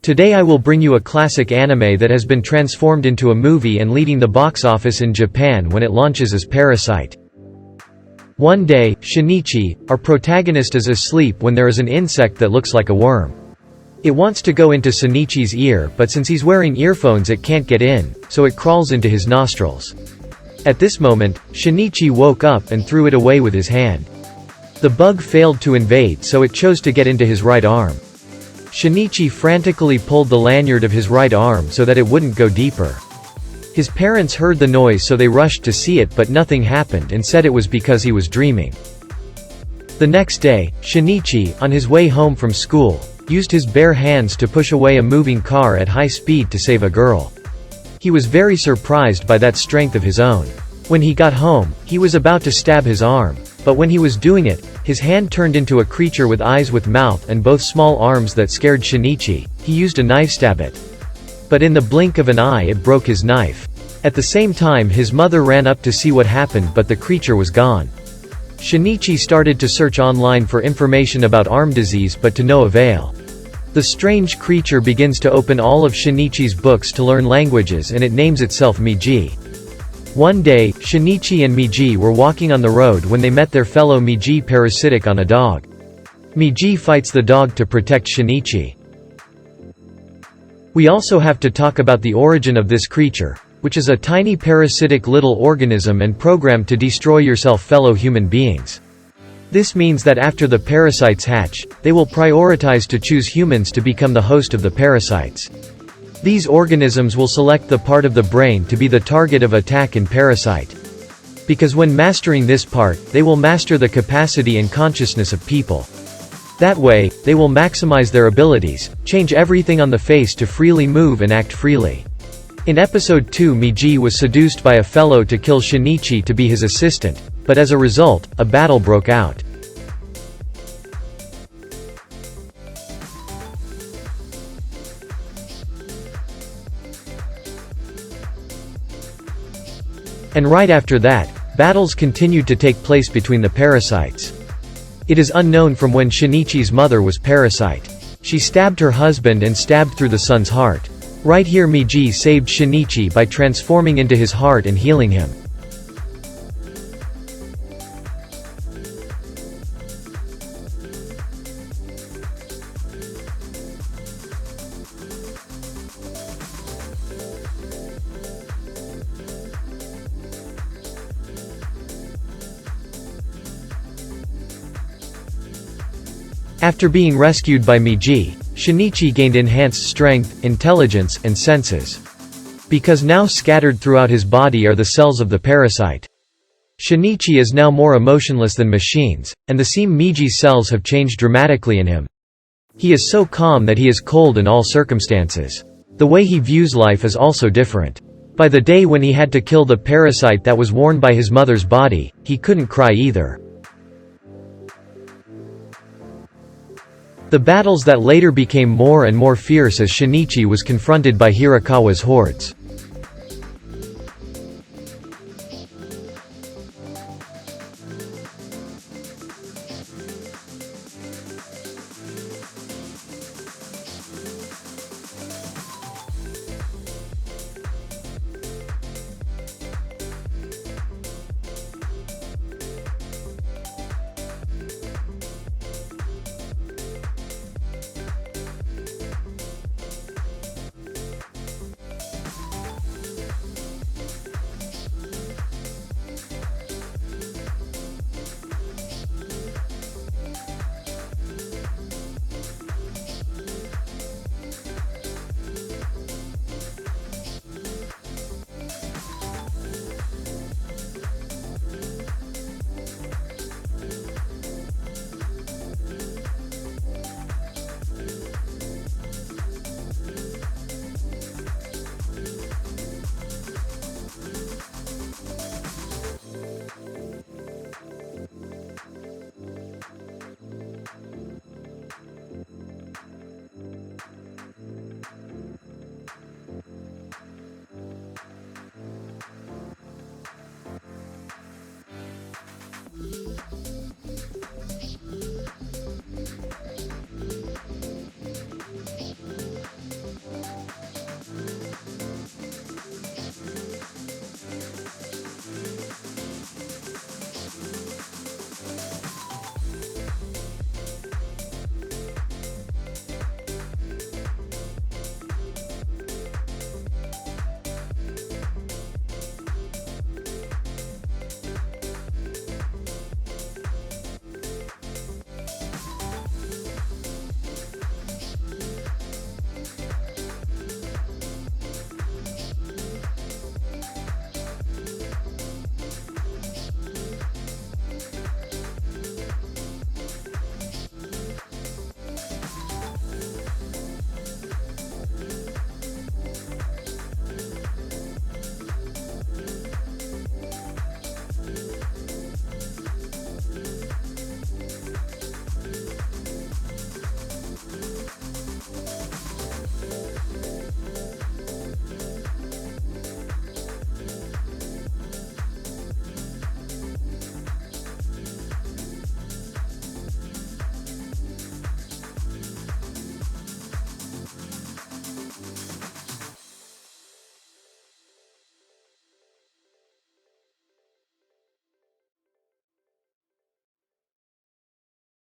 Today I will bring you a classic anime that has been transformed into a movie and leading the box office in Japan when it launches as Parasyte. One day, Shinichi, our protagonist, is asleep when there is an insect that looks like a worm. It wants to go into Shinichi's ear, but since he's wearing earphones it can't get in, so it crawls into his nostrils. At this moment, Shinichi woke up and threw it away with his hand. The bug failed to invade, so it chose to get into his right arm. Shinichi frantically pulled the lanyard of his right arm so that it wouldn't go deeper. His parents heard the noise, so they rushed to see it, but nothing happened and said it was because he was dreaming. The next day, Shinichi, on his way home from school, used his bare hands to push away a moving car at high speed to save a girl. He was very surprised by that strength of his own. When he got home, he was about to stab his arm, but when he was doing it, his hand turned into a creature with eyes with mouth and both small arms that scared Shinichi. He used a knife stab it. But in the blink of an eye it broke his knife. At the same time his mother ran up to see what happened, but the creature was gone. Shinichi started to search online for information about arm disease, but to no avail. The strange creature begins to open all of Shinichi's books to learn languages, and it names itself Miji. One day, Shinichi and Miji were walking on the road when they met their fellow Miji parasitic on a dog. Miji fights the dog to protect Shinichi. We also have to talk about the origin of this creature, which is a tiny parasitic little organism and programmed to destroy yourself fellow human beings. This means that after the parasites hatch, they will prioritize to choose humans to become the host of the parasites. These organisms will select the part of the brain to be the target of attack in Parasyte. Because when mastering this part, they will master the capacity and consciousness of people. That way, they will maximize their abilities, change everything on the face to freely move and act freely. In episode 2, Miji was seduced by a fellow to kill Shinichi to be his assistant, but as a result, a battle broke out. And right after that, battles continued to take place between the parasites. It is unknown from when Shinichi's mother was Parasyte. She stabbed her husband and stabbed through the son's heart. Right here Miji saved Shinichi by transforming into his heart and healing him. After being rescued by Miji, Shinichi gained enhanced strength, intelligence, and senses. Because now scattered throughout his body are the cells of the parasite. Shinichi is now more emotionless than machines, and the same Miji's cells have changed dramatically in him. He is so calm that he is cold in all circumstances. The way he views life is also different. By the day when he had to kill the parasite that was worn by his mother's body, he couldn't cry either. The battles that later became more and more fierce as Shinichi was confronted by Hirakawa's hordes.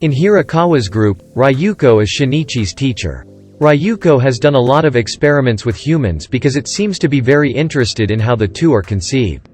In Hirakawa's group, Ryuko is Shinichi's teacher. Ryuko has done a lot of experiments with humans because it seems to be very interested in how the two are conceived.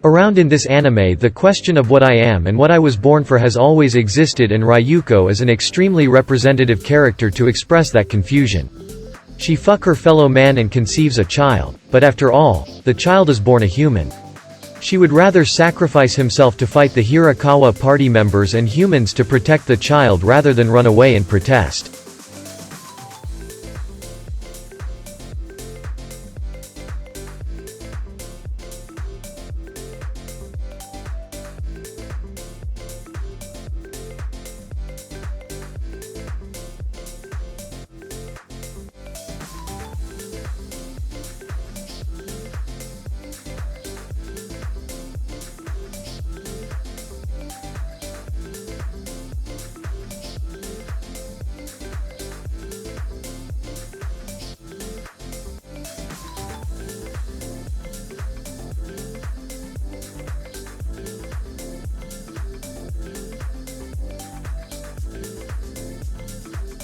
Around in this anime, the question of what I am and what I was born for has always existed, and Ryuko is an extremely representative character to express that confusion. She fuck her fellow man and conceives a child, but after all, the child is born a human. She would rather sacrifice himself to fight the Hirakawa party members and humans to protect the child rather than run away and protest.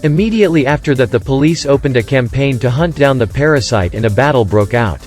Immediately after that, the police opened a campaign to hunt down the Parasyte and a battle broke out.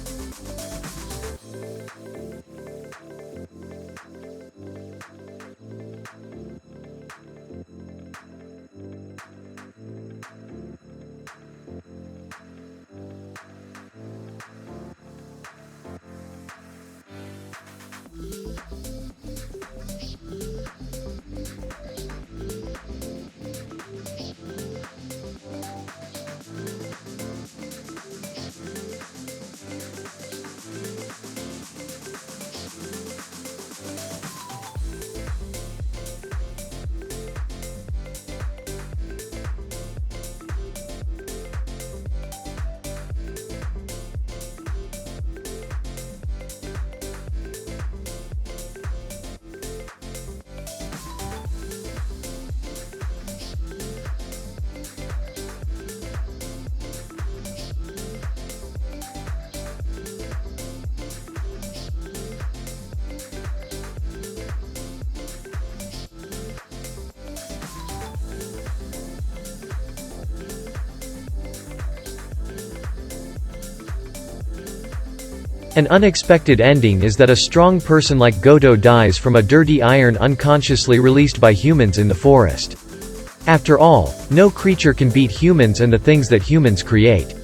An unexpected ending is that a strong person like Goto dies from a dirty iron unconsciously released by humans in the forest. After all, no creature can beat humans and the things that humans create.